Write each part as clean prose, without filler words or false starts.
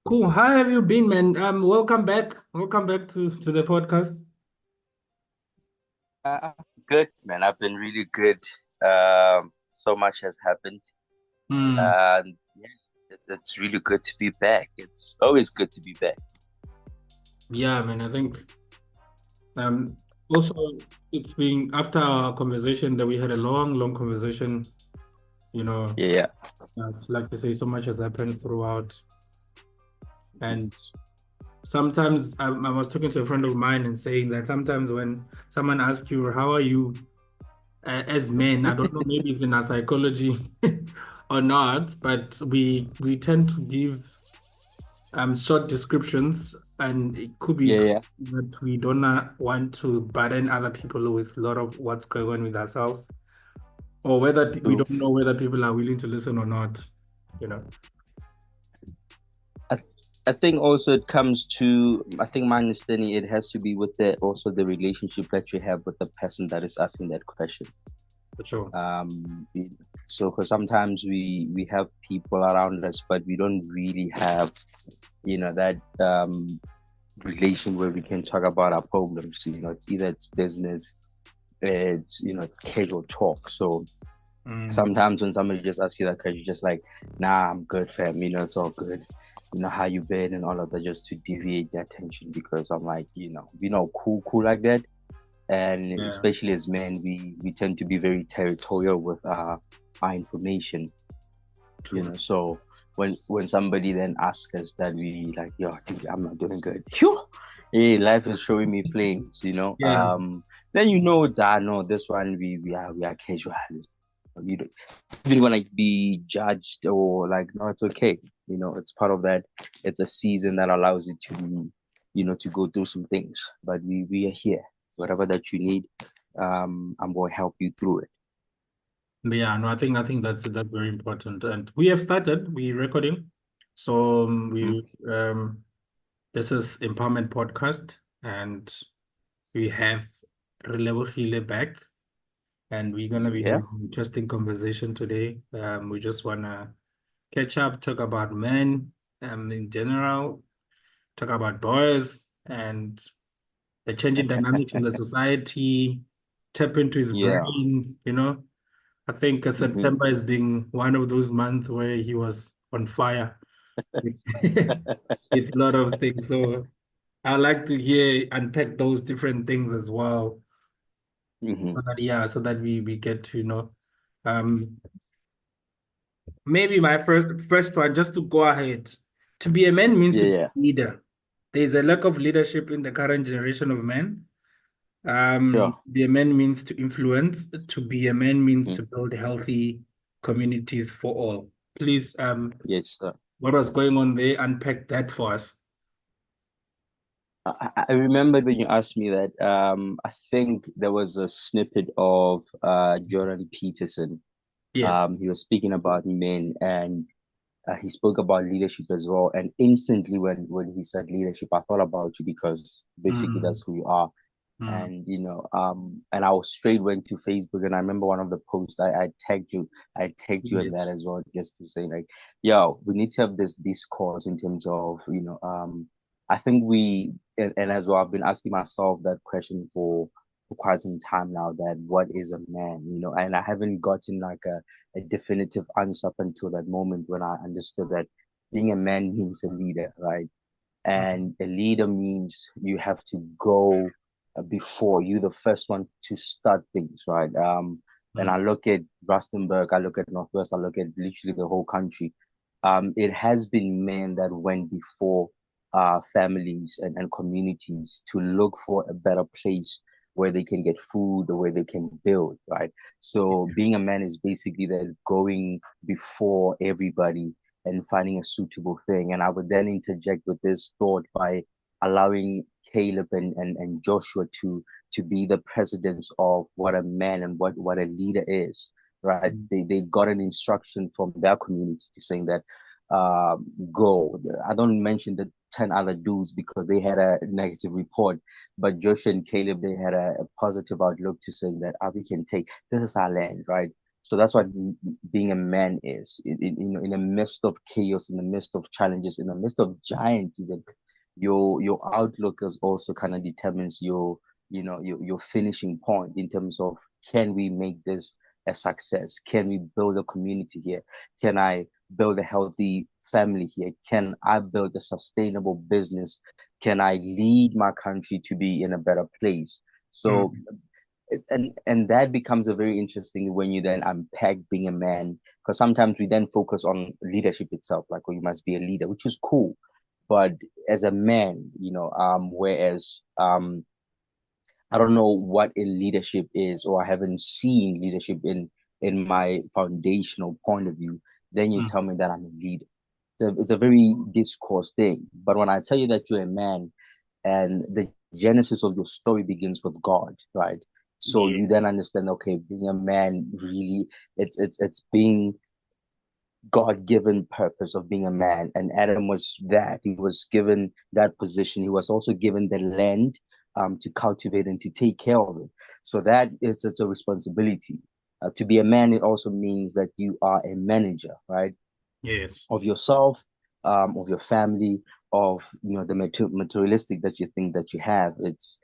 Cool. How have you been, man? Welcome back. Welcome back to the podcast. I'm good, man. I've been really good. So much has happened, Hmm. and yeah, it's really good to be back. It's always good to be back. Yeah, man. I think also it's been after our conversation that we had a long conversation, you know, Yeah, like to say so much has happened throughout. And sometimes I was talking to a friend of mine and saying that sometimes when someone asks you, how are you as men, I don't know, maybe it's in our psychology or not, but we tend to give short descriptions, and it could be yeah, yeah. that we don't want to burden other people with a lot of what's going on with ourselves, or whether we True. don't know whether people are willing to listen or not, you know. I I think also it comes to I think my understanding it has to be with the relationship that you have with the person that is asking that question. For sure. Um, so because sometimes we have people around us, but we don't really have that relation where we can talk about our problems. It's either it's business, it's casual talk. So Mm. sometimes when somebody just asks you that question, you're just like, nah, I'm good, fam. It's all good. How you been and all of that, just to deviate the attention because I'm like, cool like that. And Yeah, especially as men, we tend to be very territorial with our information. true. So when somebody then asks us that, we like, yo, dude, I'm not doing good. Phew! Hey, life is showing me flames, Yeah, then that no, this one we are casual. You don't even want to be judged or like, no, it's okay. It's part of that. It's a season that allows you to to go through some things. But we are here. Whatever that you need, I'm going to help you through it. yeah. No, I think that's very important, and we have started. We recording, so Mhm. we this is empowerment podcast, and we have Relebogile back. And we're gonna be Yeah, having an interesting conversation today. We just wanna catch up, talk about men, in general, talk about boys and the changing dynamics in the society, tap into his yeah. brain, you know. I think Hmm. September is being one of those months where he was on fire with, with a lot of things. So I like to hear unpack those different things as well. Hmm. So that we get to, um maybe my first one, just to go ahead. To be a man means Yeah, to be yeah. a leader. There's a lack of leadership in the current generation of men. Sure. Be a man means to influence. To be a man means Hmm. to build healthy communities for all. Please, Yes, sir. what was going on there? Unpack that for us. I remember when you asked me that. I think there was a snippet of Jordan Peterson. Yes. He was speaking about men, and he spoke about leadership as well. And instantly, when he said leadership, I thought about you because basically Mm, that's who you are. mm, And I was straight went to Facebook, and I remember one of the posts I tagged you in yes. that as well, just to say like, yo, we need to have this discourse in terms of, I think and as well, I've been asking myself that question for quite some time now, that what is a man, and I haven't gotten like a definitive answer up until that moment when I understood that being a man means a leader, right? Mm, And a leader means you have to go before you, the first one to start things, right? And I mm, look at Rustenburg, I look at Northwest, I look at literally the whole country. It has been men that went before families and communities to look for a better place where they can get food or where they can build, right? So being a man is basically that going before everybody and finding a suitable thing. And I would then interject with this thought by allowing Caleb and Joshua to be the presidents of what a man and what a leader is, right? mm. They got an instruction from their community to saying that go. I don't mention the 10 other dudes because they had a negative report, but Joshua and Caleb, they had a positive outlook to saying that we can take this is our land, right? So that's what being a man is. In the midst of chaos, in the midst of challenges, in the midst of giants, even your outlook is also kind of determines your finishing point in terms of, can we make this a success? Can we build a community here? Can I build a healthy family here? Can I build a sustainable business? Can I lead my country to be in a better place? So Mm. and that becomes a very interesting when you then unpack being a man, because sometimes we then focus on leadership itself, like, oh, you must be a leader, which is cool. But as a man, whereas I don't know what a leadership is, or I haven't seen leadership in my foundational point of view, then you Mm. tell me that I'm a leader. It's a very discourse thing. But when I tell you that you're a man, and the genesis of your story begins with God, right? So you then Yes. understand, okay, being a man really, it's being God-given purpose of being a man. And Adam was that. He was given that position. He was also given the land to cultivate and to take care of it. So that is, it's a responsibility. To be a man, it also means that you are a manager, right? Yes. Of yourself, of your family, of the materialistic that you think that you have. It's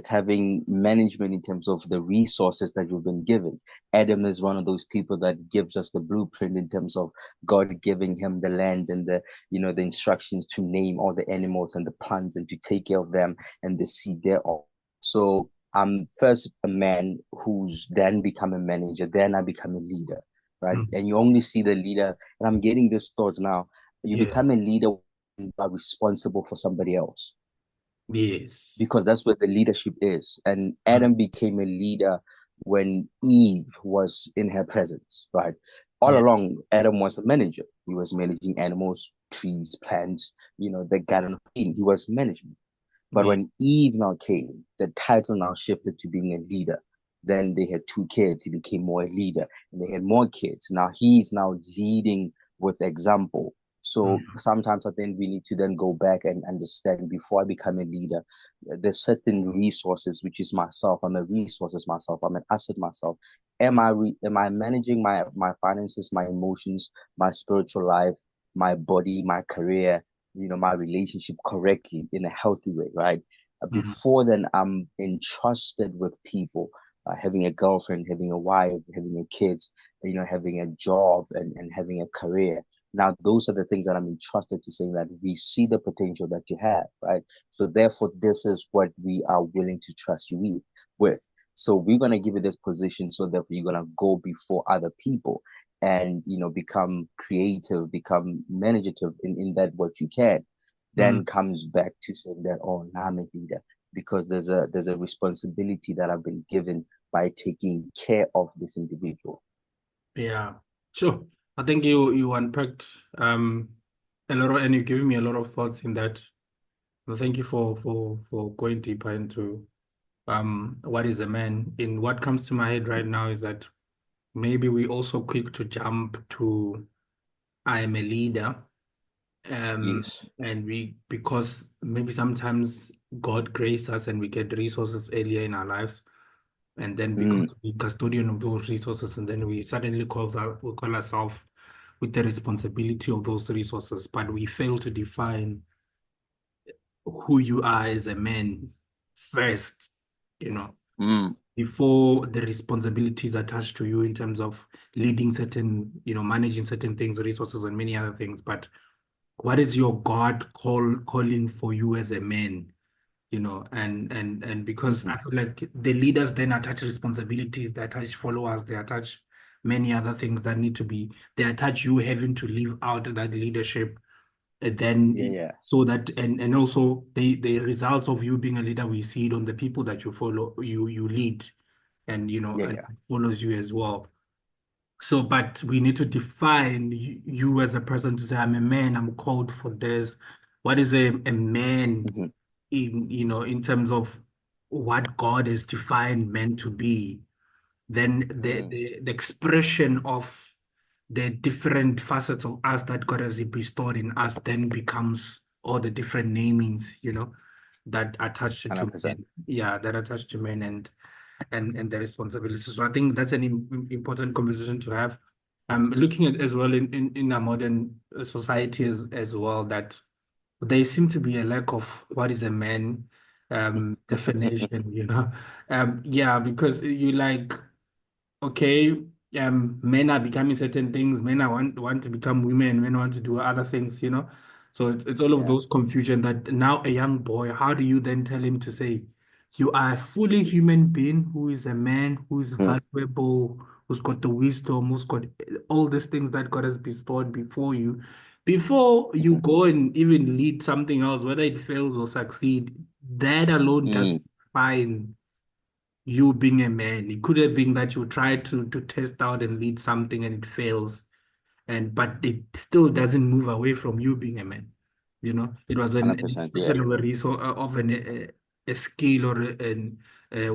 having management in terms of the resources that you've been given. Adam is one of those people that gives us the blueprint in terms of God giving him the land and the instructions to name all the animals and the plants and to take care of them and the seed thereof. So I'm first a man who's then become a manager, then I become a leader, right? Mm. And you only see the leader, and I'm getting these thoughts now. You become Yes. a leader when you are responsible for somebody else, Yes. because that's where the leadership is. And Mm. Adam became a leader when Eve was in her presence, right? All Yeah. along, Adam was a manager. He was managing animals, trees, plants, the Garden of Eden. He was management. But Yeah. when Eve now came, the title now shifted to being a leader. Then they had two kids. He became more a leader, and they had more kids. Now he's now leading with example. So Mm. sometimes I think we need to then go back and understand, before I become a leader, there's certain resources, which is myself. I'm a resources myself. I'm an asset myself. Am I managing my finances, my emotions, my spiritual life, my body, my career, my relationship correctly in a healthy way, right? Mm. Before then, I'm entrusted with people, having a girlfriend, having a wife, having a kids, having a job and having a career. Now, those are the things that I'm entrusted to, saying that we see the potential that you have, right? So therefore, this is what we are willing to trust you with. So we're gonna give you this position, so that you're gonna go before other people and become creative, become manageable in that what you can. Mm. Then comes back to saying that, oh, now I'm a leader, because there's a responsibility that I've been given by taking care of this individual. Yeah. Sure. I think you unpacked a lot of, and you're giving me a lot of thoughts in that. Well, thank you for going deeper into what is a man. In what comes to my head right now is that maybe we also quick to jump to I am a leader. Yes. And we, because maybe sometimes God graced us and we get resources earlier in our lives, and then Mm, because we custodian of those resources, and then we suddenly we call ourselves with the responsibility of those resources, but we fail to define who you are as a man first, you know, mm, before the responsibilities attached to you in terms of leading certain, managing certain things, resources, and many other things. But what is your God calling for you as a man? And because mhm. I feel like the leaders then attach responsibilities, they attach followers, they attach many other things that need to be, they attach you having to live out that leadership, and Yeah, then yeah, so that and also the results of you being a leader, we see it on the people that you follow, you lead, and yeah, and yeah. follows you as well. So, but we need to define you as a person, to say, I'm a man, I'm called for this. What is a man Mhm, in, in terms of what God has defined men to be? Then mm, the expression of the different facets of us that God has bestowed in us then becomes all the different namings, that attach to 100%. men. Yeah, that attach to men. and the responsibilities. So I think that's an important conversation to have. Looking at as well in our modern society as well, that there seem to be a lack of what is a man definition, yeah, because you like, okay, men are becoming certain things, men are want to become women, men want to do other things. So it's all of Yeah. those confusion that now a young boy, how do you then tell him to say, you are a fully human being who is a man, who is Mm, valuable, who's got the wisdom, who's got all these things that God has bestowed before you mhm, go and even lead something else, whether it fails or succeed, that alone doesn't mm, define you being a man. It could have been that you try to test out and lead something and it fails, and but it still doesn't move away from you being a man. It was an 100%. Yeah. expression of a resource of a skill or an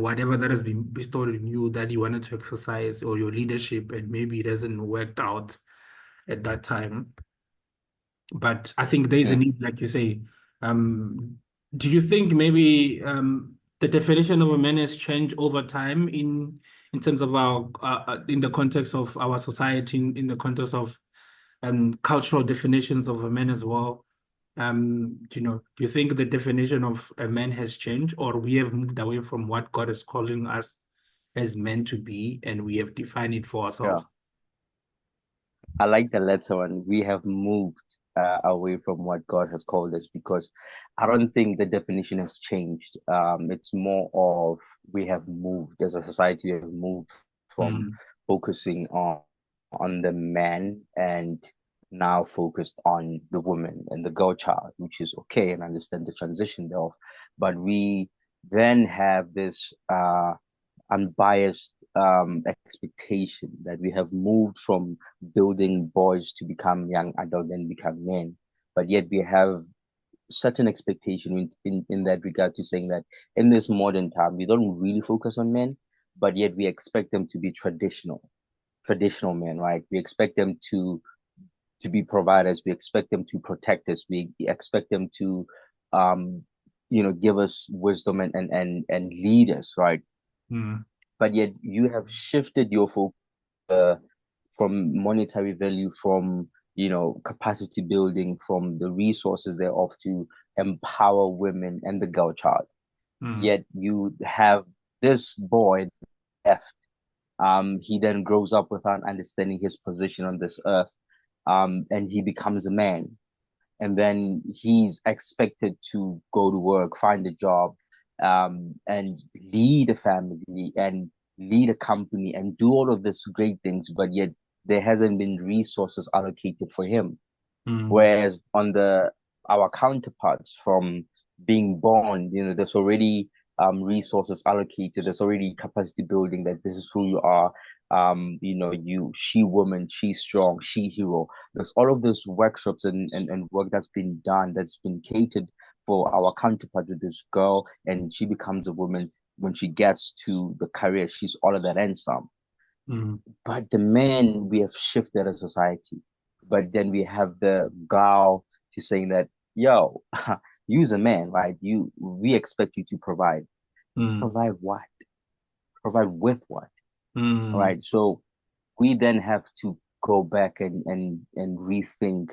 whatever that has been bestowed in you that you wanted to exercise, or your leadership, and maybe it hasn't worked out at that time. But I think there's a Mm, need, like you say. Um, do you think maybe the definition of a man has changed over time in terms of our in the context of our society, in the context of cultural definitions of a man as well? Do you think the definition of a man has changed, or we have moved away from what God is calling us as men to be, and we have defined it for yeah. ourselves? I like the latter one. We have moved away from what God has called us because I don't think the definition has changed. It's more of we have moved as a society, we have moved from Mm, focusing on the man and now focused on the woman and the girl child, which is okay and understand the transition thereof. But we then have this unbiased expectation that we have moved from building boys to become young adults and become men, but yet we have certain expectation in that regard to saying that in this modern time we don't really focus on men, but yet we expect them to be traditional men, right? We expect them to be providers, we expect them to protect us, we expect them to um give us wisdom and lead us, right? mm, But yet you have shifted your focus from monetary value, from capacity building, from the resources thereof to empower women and the girl child. mm, Yet you have this boy left. He then grows up without understanding his position on this earth, and he becomes a man, and then he's expected to go to work, find a job, and lead a family and lead a company and do all of these great things, but yet there hasn't been resources allocated for him. mm, Whereas on the our counterparts from being born, there's already resources allocated, there's already capacity building that this is who you are. She woman, she strong, she hero. There's all of those workshops and work that's been done, that's been catered for our counterpart with this girl, and she becomes a woman. When she gets to the career, she's all of that and some. mm, But the men, we have shifted as a society. But then we have the girl to saying that, yo, you's a man, right? We expect you to provide. mm, Provide what? Provide with what? mm, Right. So we then have to go back and rethink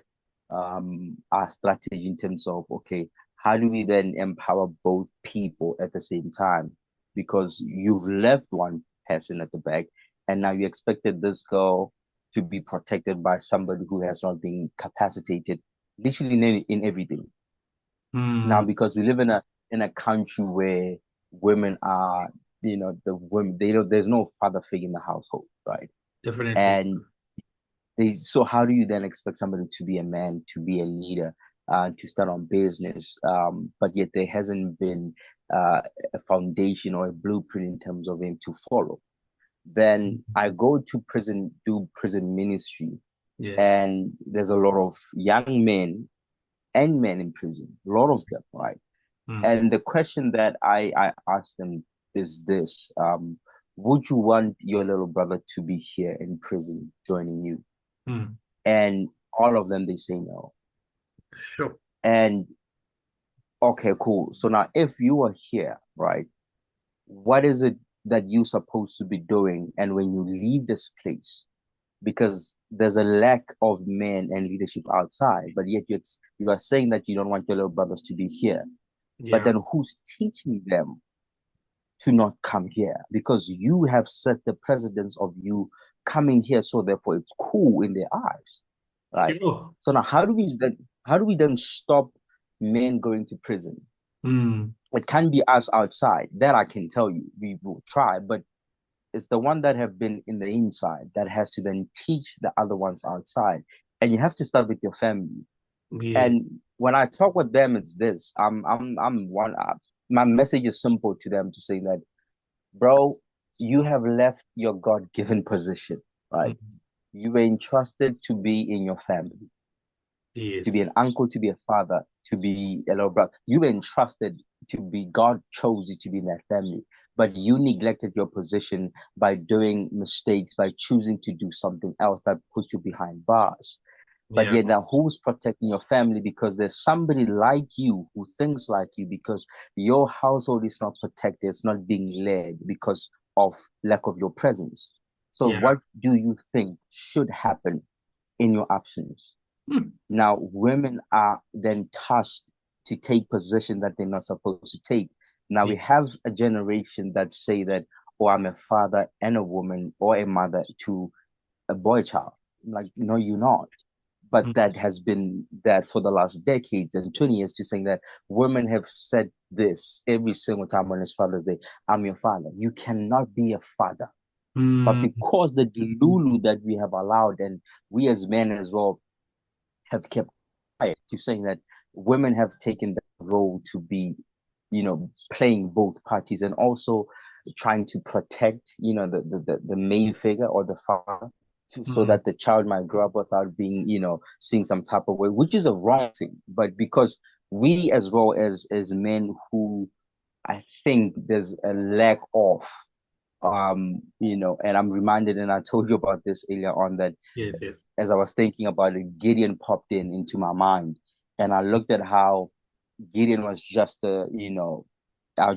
our strategy in terms of, okay, how do we then empower both people at the same time? Because you've left one person at the back, and now you expected this girl to be protected by somebody who has not been capacitated, literally in everything. Now, mm. because we live in a country where women are, the women, there's no father figure in the household, right? Definitely. And so how do you then expect somebody to be a man, to be a leader, to start on business, but yet there hasn't been a foundation or a blueprint in terms of him to follow? Then I go to prison, do prison ministry, Yes. and there's a lot of young men and men in prison, a lot of them, right? Mm, And the question that I ask them is this: would you want your little brother to be here in prison joining you? mm. And all of them, they say no. Sure. And okay, cool. So now if you are here, right, what is it? that you're supposed to be doing, and when you leave this place, because there's a lack of men and leadership outside, but yet you are saying that you don't want your little brothers to be here. But Yeah. then who's teaching them to not come here? Because you have set the precedence of you coming here, so therefore it's cool in their eyes, right? Oh. So now how do we then stop men going to prison? Mm. It can be us outside. That I can tell you. We will try, but it's the one that have been in the inside that has to then teach the other ones outside. And you have to start with your family. Yeah. And when I talk with them, it's this. I'm one. My message is simple to them to say that, bro, you have left your God-given position, right? Mm. You were entrusted to be in your family, to be Yes. an uncle, to be a father, to be a little brother. You were entrusted to be, God chose you to be in that family, but you neglected your position by doing mistakes, by choosing to do something else that put you behind bars. But Yeah. yet now who's protecting your family? Because there's somebody like you who thinks like you, because your household is not protected, it's not being led because of lack of your presence. So Yeah. what do you think should happen in your absence? Mm. Now, women are then tasked to take position that they're not supposed to take. Now Yeah. we have a generation that say that, oh, I'm a father and a woman or a mother to a boy child. Like, no, you're not. But Mm. that has been that for the last decades and 20 years, to saying that women have said this every single time on his Father's Day, I'm your father. You cannot be a father. But Mm. because the delulu that we have allowed, and we as men as well have kept quiet, to saying that women have taken the role to be, playing both parties, and also trying to protect, the main figure or the father, so Mm. that the child might grow up without being, seeing some type of way, which is a wrong thing. But because we as well as men who, I think there's a lack of, and I'm reminded, and I told you about this earlier on, that Yes. Yes. as I was thinking about it, Gideon popped into my mind, and I looked at how Gideon was just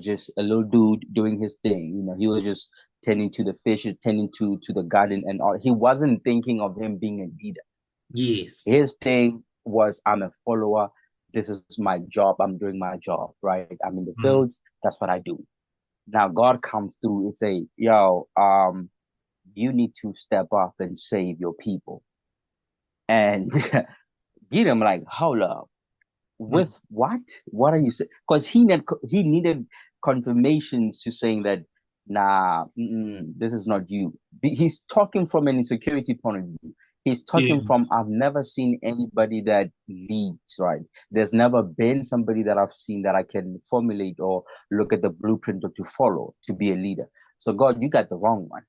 just a little dude doing his thing. He was just tending to the fish, tending to the garden, and all. He wasn't thinking of him being a leader. Yes. His thing was, I'm a follower. This is my job. I'm doing my job, right? I'm in the Mm. fields. That's what I do. Now God comes through and say, yo, you need to step up and save your people. And Gideon, like, hold up, Mm. with what? What are you saying? Because he needed confirmations to saying that, nah, this is not you. He's talking from an insecurity point of view. He's talking from, Yes. I've never seen anybody that leads, right? There's never been somebody that I've seen that I can formulate or look at the blueprint or to follow to be a leader. So God, you got the wrong one.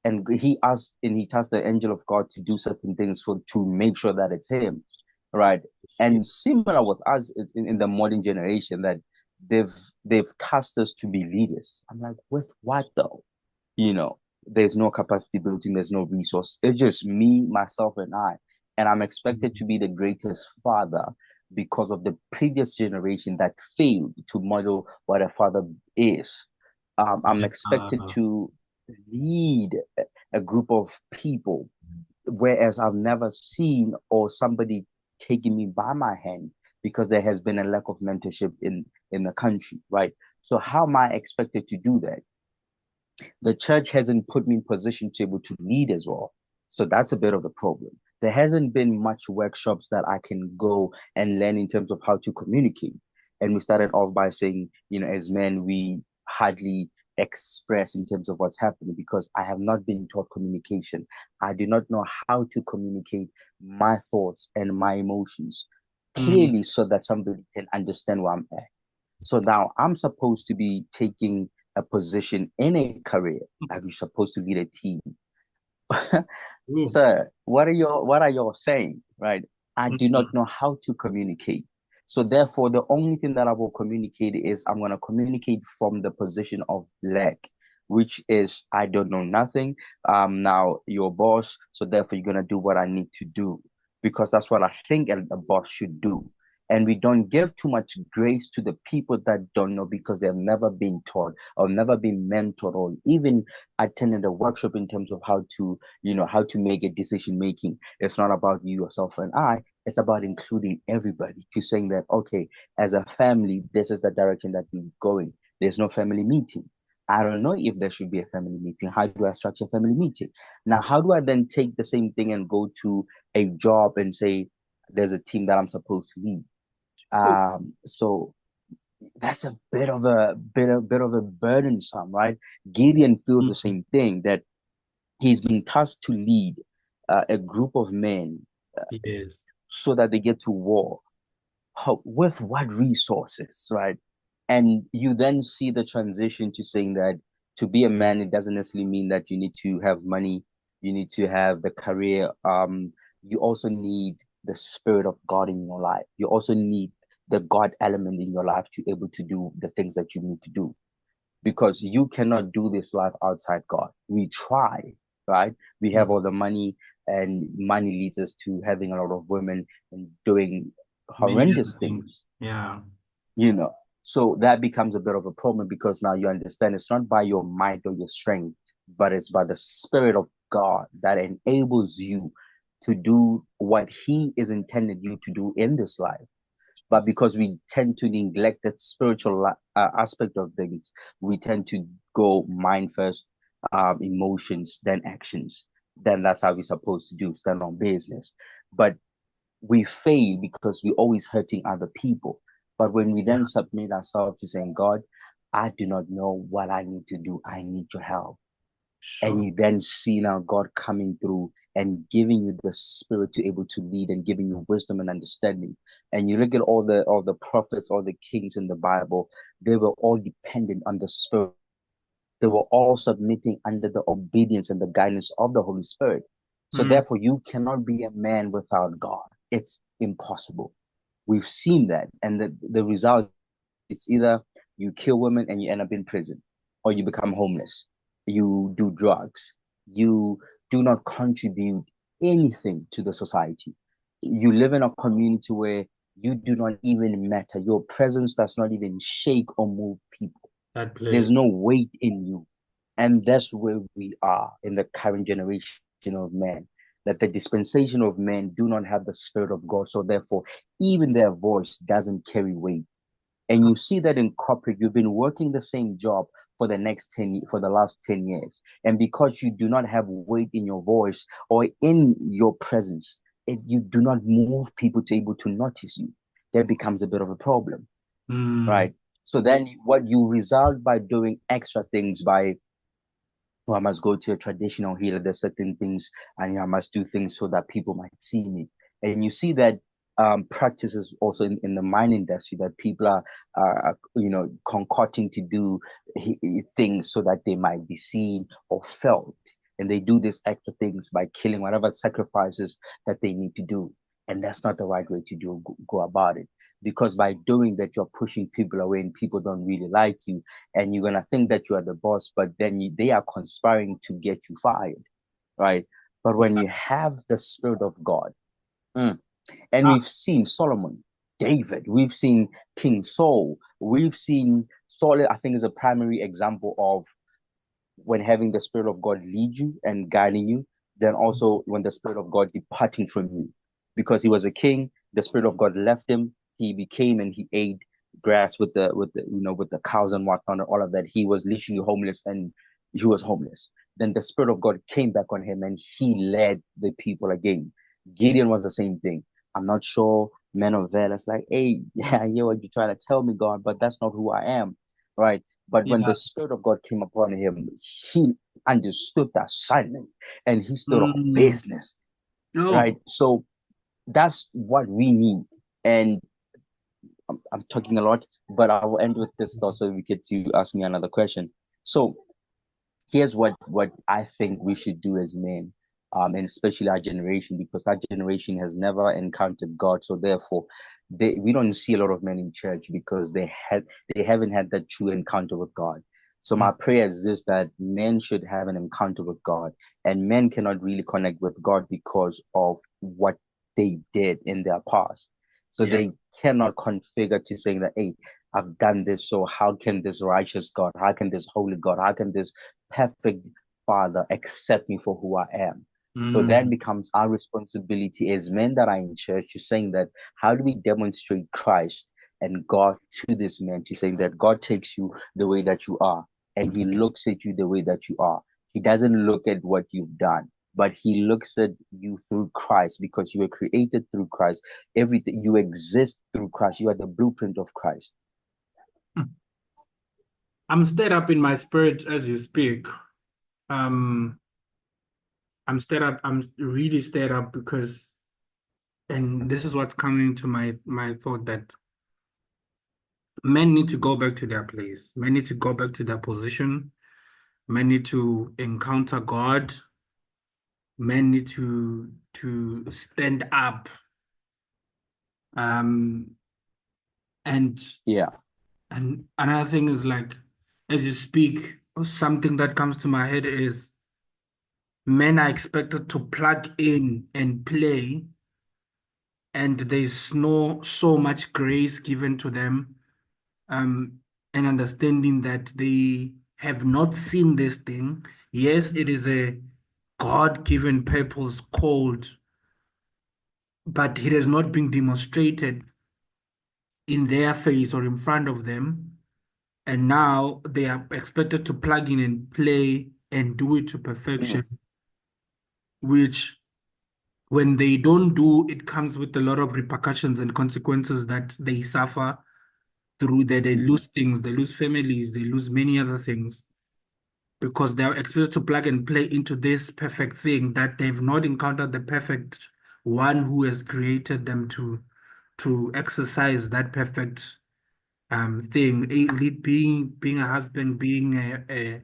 And he asked, and he tasked the angel of God to do certain things for to make sure that it's him, right? Yes. And similar with us in the modern generation, that they've cast us to be leaders. I'm like, with what though? You know, there's no capacity building, there's no resource. It's just me, myself, and I. And I'm expected Mm. to be the greatest father because of the previous generation that failed to model what a father is. I'm Yeah. expected to lead a group of people, whereas I've never seen or somebody taking me by my hand, because there has been a lack of mentorship in the country, right? So how am I expected to do that? The church hasn't put me in position to be able to lead as well. So that's a bit of a problem. There hasn't been much workshops that I can go and learn in terms of how to communicate. And we started off by saying, as men, we hardly express in terms of what's happening, because I have not been taught communication. I do not know how to communicate my thoughts and my emotions Mm. clearly, so that somebody can understand where I'm at. So now I'm supposed to be taking a position in a career, like you're supposed to lead a team. Ooh. Sir, what are y'all saying? Right? I do not Mm. know how to communicate. So therefore, the only thing that I will communicate is, I'm gonna communicate from the position of lack, which is, I don't know nothing. Now you're boss, so therefore you're gonna do what I need to do, because that's what I think a boss should do. And we don't give too much grace to the people that don't know because they've never been taught or never been mentored or even attended a workshop in terms of how to, how to make a decision making. It's not about you, yourself, and I. It's about including everybody to saying that, okay, as a family, this is the direction that we're going. There's no family meeting. I don't know if there should be a family meeting. How do I structure a family meeting? Now, how do I then take the same thing and go to a job and say, there's a team that I'm supposed to lead? So that's a bit of a burdensome, right? Gideon feels the Mm. same thing, that he's been tasked to lead a group of men Yes. so that they get to war. With what resources, right? And you then see the transition to saying that to be a man, it doesn't necessarily mean that you need to have money, you need to have the career. You also need the spirit of God in your life. You also need the God element in your life to be able to do the things that you need to do, because you cannot do this life outside God. We try, right? We have Mm. all the money, and money leads us to having a lot of women and doing Many horrendous other things. things, Yeah. you know. So that becomes a bit of a problem because now you understand it's not by your might or your strength, but it's by the Spirit of God that enables you to do what He is intended you to do in this life. But because we tend to neglect that spiritual aspect of things, we tend to go mind first, emotions, then actions. Then that's how we're supposed to do, stand on business. But we fail because we're always hurting other people. But when we then Yeah. submit ourselves to saying, God, I do not know what I need to do. I need your help. And Sure. you then see now God coming through and giving you the spirit to able to lead and giving you wisdom and understanding. And you look at all the prophets, all the kings in the Bible, they were all dependent on the spirit. They were all submitting under the obedience and the guidance of the Holy Spirit. So Mm. therefore, you cannot be a man without God. It's impossible. We've seen that. And the result, it's either you kill women and you end up in prison, or you become homeless, you do drugs, you do not contribute anything to the society. You live in a community where you do not even matter. Your presence does not even shake or move people. That place. There's no weight in you. And that's where we are in the current generation of men. That the dispensation of men do not have the spirit of God. So therefore, even their voice doesn't carry weight. And you see that in corporate, you've been working the same job for the last 10 years. And because you do not have weight in your voice or in your presence, you do not move people to able to notice you. That becomes a bit of a problem, Mm. right? So then what you result by doing extra things by, oh, I must go to a traditional healer. There's certain things, and I must do things so that people might see me. And you see that practices also in the mine industry, that people are concocting to do things so that they might be seen or felt. And they do these extra things by killing whatever sacrifices that they need to do. And that's not the right way to go about it. Because by doing that, you're pushing people away and people don't really like you, and you're gonna think that you are the boss, but then they are conspiring to get you fired, right? But when you have the spirit of God, mm, and Ah. we've seen Solomon, David, we've seen King Saul, we've seen Saul, I think is a primary example of when having the Spirit of God lead you and guiding you, then also when the Spirit of God departing from you. Because he was a king, the Spirit of God left him. He became and he ate grass with the cows and whatnot and all of that. He was literally homeless, and he was homeless. Then the Spirit of God came back on him and he led the people again. Gideon was the same thing. I'm not sure, men of valor. It's like, hey, yeah, I hear what you're trying to tell me, God, but that's not who I am, right? But when Yeah. the Spirit of God came upon him, he understood the assignment and he stood on Mm. business, right? No. So that's what we need. And I'm talking a lot, but I will end with this thought so we get to ask me another question. So here's what I think we should do as men, and especially our generation, because our generation has never encountered God. So therefore, we don't see a lot of men in church because they haven't had that true encounter with God. So Mm. my prayer is this: that men should have an encounter with God, and men cannot really connect with God because of what they did in their past. So Yeah. they cannot configure to saying that, hey, I've done this, so how can this righteous God, how can this holy God, how can this perfect Father accept me for who I am? So that Mm. becomes our responsibility as men that are in church to saying that, how do we demonstrate Christ and God to this man, to saying that God takes you the way that you are and he looks at you the way that you are. He doesn't look at what you've done, but he looks at you through Christ, because you were created through Christ. Everything, you exist through Christ. You are the blueprint of Christ. I'm stirred up in my spirit as you speak. Um, I'm stirred up. I'm really stirred up because, and this is what's coming to my thought, that men need to go back to their place. Men need to go back to their position. Men need to encounter God. Men need to stand up. Um, and Yeah. and another thing is, like, as you speak, something that comes to my head is men are expected to plug in and play, and there's no so much grace given to them, um, and understanding that they have not seen this thing. Yes, it is a God-given purpose called, but it has not been demonstrated in their face or in front of them. And now they are expected to plug in and play and do it to Mm, perfection, which when they don't do, it comes with a lot of repercussions and consequences that they suffer through that. They mhm, lose things, they lose families, they lose many other things because they are expected to plug and play into this perfect thing that they've not encountered the perfect one who has created them to exercise that perfect thing, being a husband, being a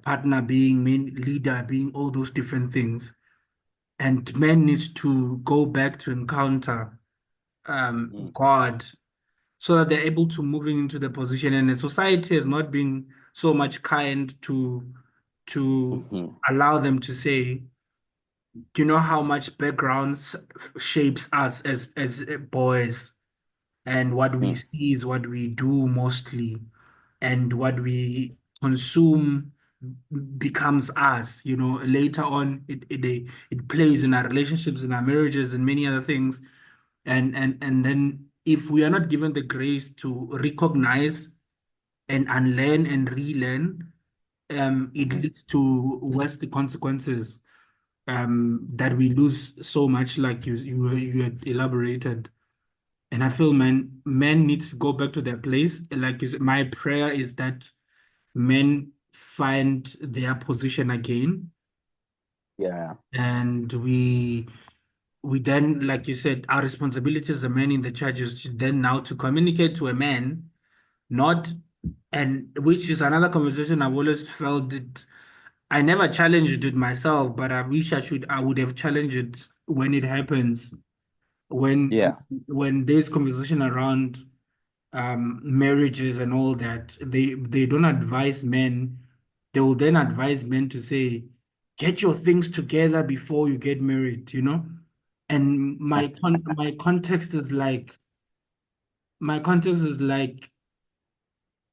partner, being main leader, being all those different things. And man needs to go back to encounter mm, God so that they're able to moving into the position. And the society has not been so much kind to mhm, allow them to say, you know how much backgrounds shapes us as boys, and what we mm, see is what we do mostly, and what we consume becomes us. Later on, it plays in our relationships, in our marriages, and many other things. And then if we are not given the grace to recognize and unlearn and relearn, it mhm. leads to worse the consequences, that we lose so much, like you had elaborated. And I feel men need to go back to their place. Like you said, my prayer is that men find their position again, Yeah. and we then, like you said, our responsibility as a man in the church is then now to communicate to a man, not, and which is another conversation I've always felt that I never challenged it myself, but I wish I would have challenged it when it happens, when Yeah. when there's conversation around marriages and all that. They don't advise men. They will then advise men to say, get your things together before you get married. And my context is like,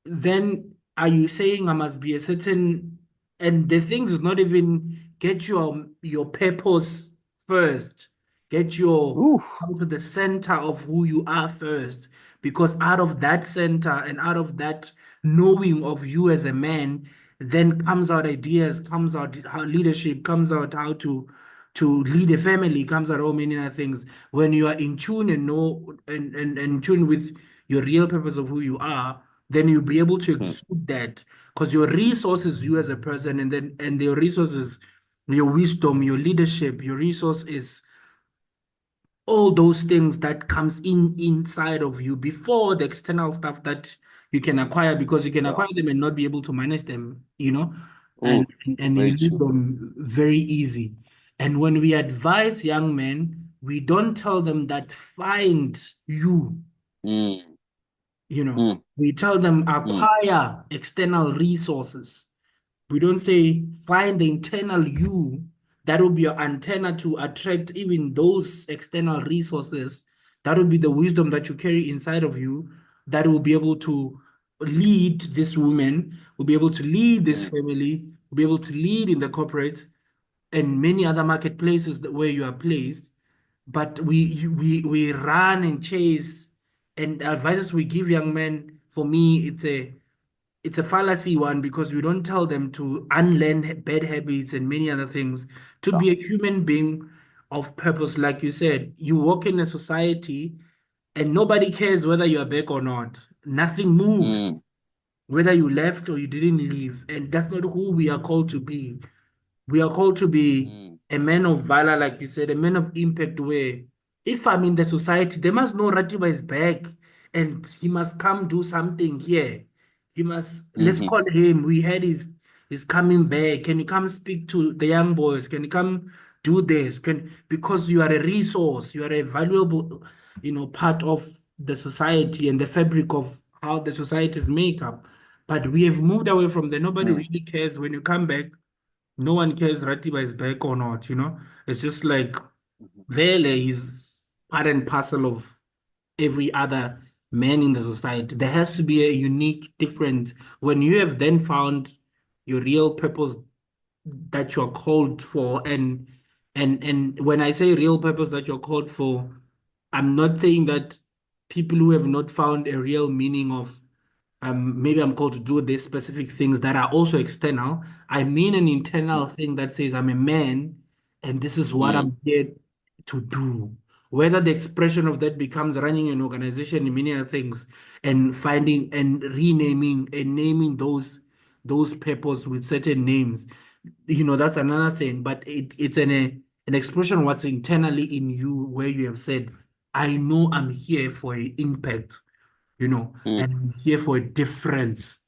then are you saying I must be a certain, and the things is not even get your purpose first, get your Oof. come to the center of who you are first, because out of that center and out of that knowing of you as a man, then comes out ideas, comes out how leadership, comes out how to lead a family, comes out all many other things. When you are in tune and know and in tune with your real purpose of who you are, then you'll be able to Mm, exude that, because your resources, you as a person, and your resources, your wisdom, your leadership, your resource is all those things that comes inside of you before the external stuff that you can acquire, because you can yeah. acquire them and not be able to manage them, Oof. and you Very lose true. them very easy. And when we advise young men, we don't tell them that find you. Mm, You know, mm, we tell them mm, acquire external resources. We don't say find the internal you that will be your antenna to attract even those external resources That will be the wisdom that you carry inside of you that will be able to lead this woman, will be able to lead this mm, family, will be able to lead in the corporate and many other marketplaces where you are placed. But we run and chase, and advices we give young men, for me, it's a fallacy one, because we don't tell them to unlearn bad habits and many other things to sure. be a human being of purpose. Like you said, you walk in a society and nobody cares whether you are back or not. Nothing moves, Mm, whether you left or you didn't leave. And that's not who we are called to be. We are called to be mm, a man of valor, like you said, a man of impact, where if I'm in the society, they must know Ratiba is back and he must come do something here. He must, let's mm-hmm, call him. We heard he's coming back. Can you come speak to the young boys? Can you come do this? Because you are a resource, you are a valuable, part of the society and the fabric of how the society is made up. But we have moved away from there. Nobody mm, really cares when you come back. No one cares Ratiba is back or not. It's just like mm-hmm, Vele, he's part and parcel of every other man in the society. There has to be a unique difference. When you have then found your real purpose that you're called for, and when I say real purpose that you're called for, I'm not saying that people who have not found a real meaning of, maybe I'm called to do these specific things that are also external. I mean an internal thing that says I'm a man and this is what mm, I'm here to do. Whether the expression of that becomes running an organization and many other things, and finding and renaming and naming those purpose with certain names, that's another thing. But it's an expression of what's internally in you, where you have said, I know I'm here for an impact, mm, and I'm here for a difference.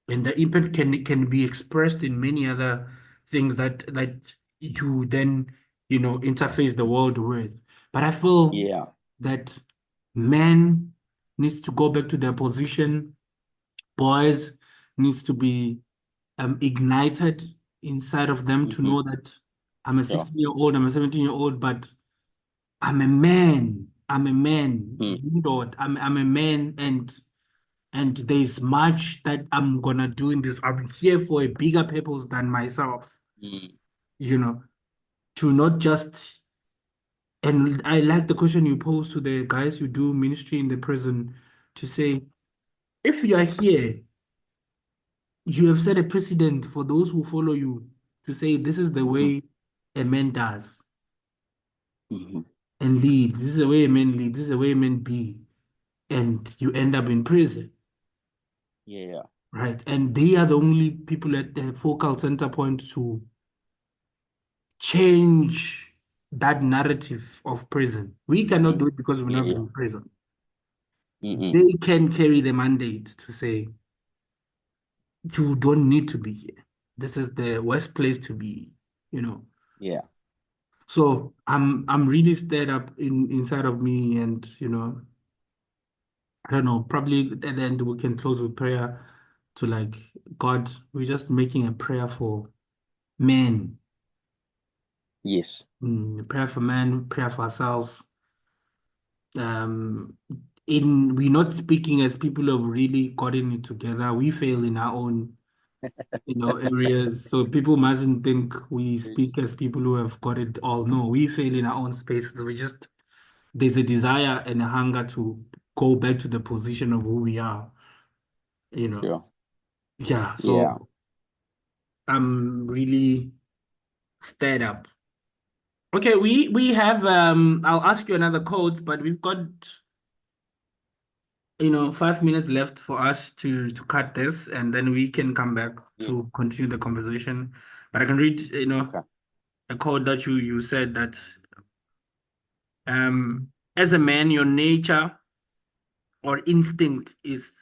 And the impact can be expressed in many other things that you then, interface the world with. But I feel yeah. that men needs to go back to their position, boys needs to be ignited inside of them to Mm-hmm, know that I'm a sure. 16-year-old, I'm a 17-year-old, but I'm a man. I'm a man. Mm, You know, I'm a man, and there's much that I'm gonna do in this. I'm here for a bigger purpose than myself, mm, you know, to not just. And I like the question you posed to the guys who do ministry in the prison, to say, if you are here, you have set a precedent for those who follow you, to say this is the mm-hmm, way a man does mm-hmm, and lead. This is the way a man lead. This is the way a man be. And you end up in prison, yeah. right? And they are the only people at the focal center point to change that narrative of prison. We cannot Mm-hmm, do it because we've yeah, not been yeah. in prison. Mm-mm, They can carry the mandate to say, you don't need to be here. This is the worst place to be, you know. yeah. So I'm really stirred up inside of me, and I don't know, probably at the end we can close with prayer to, like, God, we're just making a prayer for men. Yes. Prayer for men, prayer for ourselves. um in We're not speaking as people who have really gotten it together. We fail in our own areas, so people mustn't think we Yes, speak as people who have got it all. No, we fail in our own spaces. We just There's a desire and a hunger to go back to the position of who we are you know sure. yeah. Yeah. So I'm really stirred up. Okay, we have, I'll ask you another code, but we've got 5 minutes left for us to cut this, and then we can come back Yeah. to continue the conversation. But I can read, Okay. a code that you said that, as a man, your nature or instinct is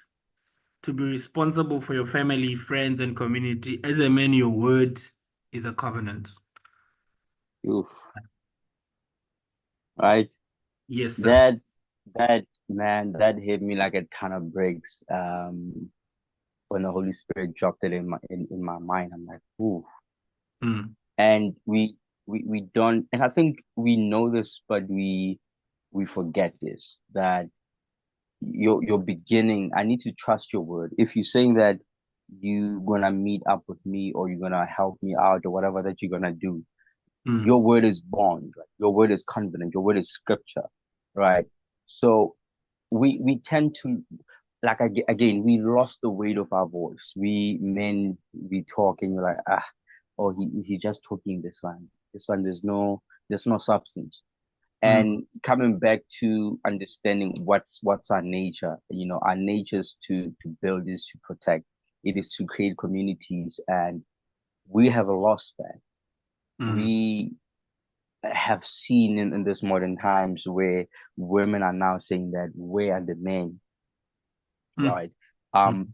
to be responsible for your family, friends, and community. As a man, your word is a covenant. Oof. Right. Yes, sir. That that man, that hit me like a ton of bricks. When the Holy Spirit dropped it in my mind, I'm like, ooh. Mm, And we don't, and I think we know this, but we we forget this, that your beginning, I need to trust your word. If you're saying that you're gonna meet up with me or you're gonna help me out or whatever that you're gonna do, your word is bond, right? Your word is confident, your word is scripture, right? So we tend to, like, again, we lost the weight of our voice. We men, we talk and you're like, oh, he just talking this one. This one, there's no substance. And coming back to understanding what's our nature, our nature is to build, is to protect, it is to create communities, and we have lost that. We have seen in this modern times where women are now saying that we are the men, right?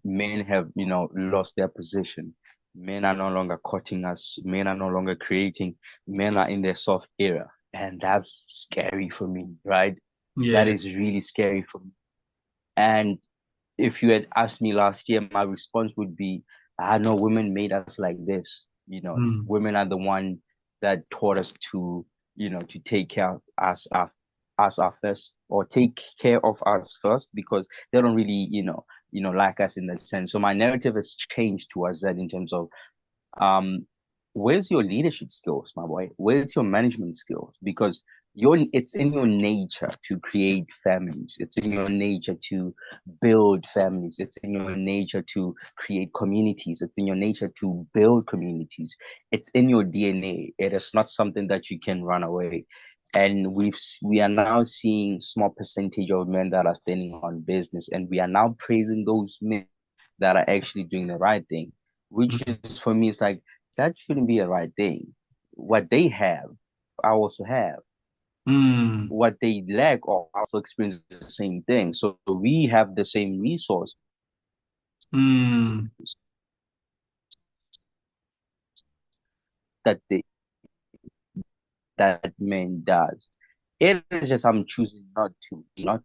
Men have, lost their position. Men are no longer courting us. Men are no longer creating. Men are in their soft era. And that's scary for me, right? That Yeah. is really scary for me. And if you had asked me last year, my response would be, I know women made us like this. Women are the one that taught us to take care of us first, or take care of us first, because they don't really, like us in that sense. So my narrative has changed towards that, in terms of um where's your leadership skills, my boy? Where's your management skills? Because it's in your nature to create families. It's in your nature to build families. It's in your nature to create communities. It's in your nature to build communities. It's in your DNA. It is not something that you can run away. And we are now seeing small percentage of men that are standing on business, and we are now praising those men that are actually doing the right thing, which is, for me, it's like, that shouldn't be a right thing. What they have, I also have. What they lack, or also experience the same thing. So we have the same resource that that man does. It is just, I'm choosing not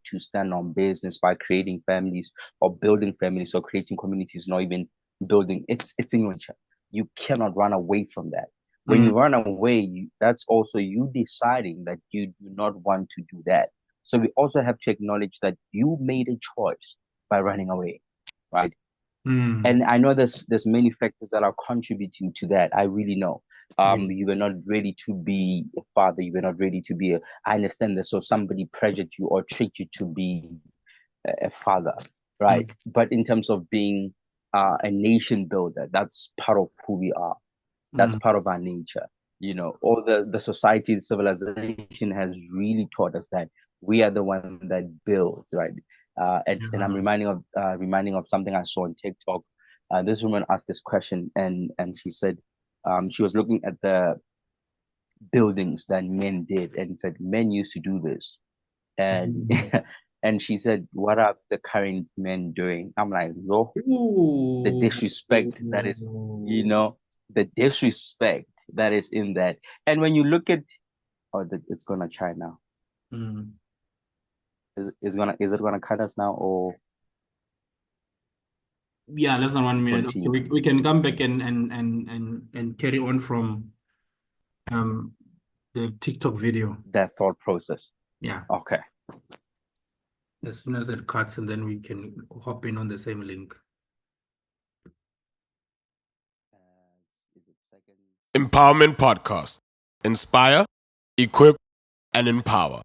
to stand on business by creating families or building families or creating communities, not even building. It's in your nature. You cannot run away from that. When you run away, that's also you deciding that you do not want to do that. So we also have to acknowledge that you made a choice by running away, right? And I know there's many factors that are contributing to that. I really know. You were not ready to be a father. You were not ready to be I understand that. So somebody pressured you or tricked you to be a father, right? But in terms of being a nation builder, that's part of who we are. That's part of our nature. All the society, the civilization has really taught us that we are the one that builds, right? And I'm reminding of something I saw on TikTok. This woman asked this question, and she said, she was looking at the buildings that men did, and said men used to do this, and and she said, what are the current men doing? I'm like, no, the disrespect that is, the disrespect that is in that. And when you look at, it's gonna try now. Is it gonna cut us now, or Yeah, less than 1 minute. Okay, continue we can come back and carry on from the TikTok video. that thought process? Yeah, Okay. as soon as it cuts, and then we can hop in on the same link. Is it seconds? Empowerment Podcast. Inspire, equip, and empower.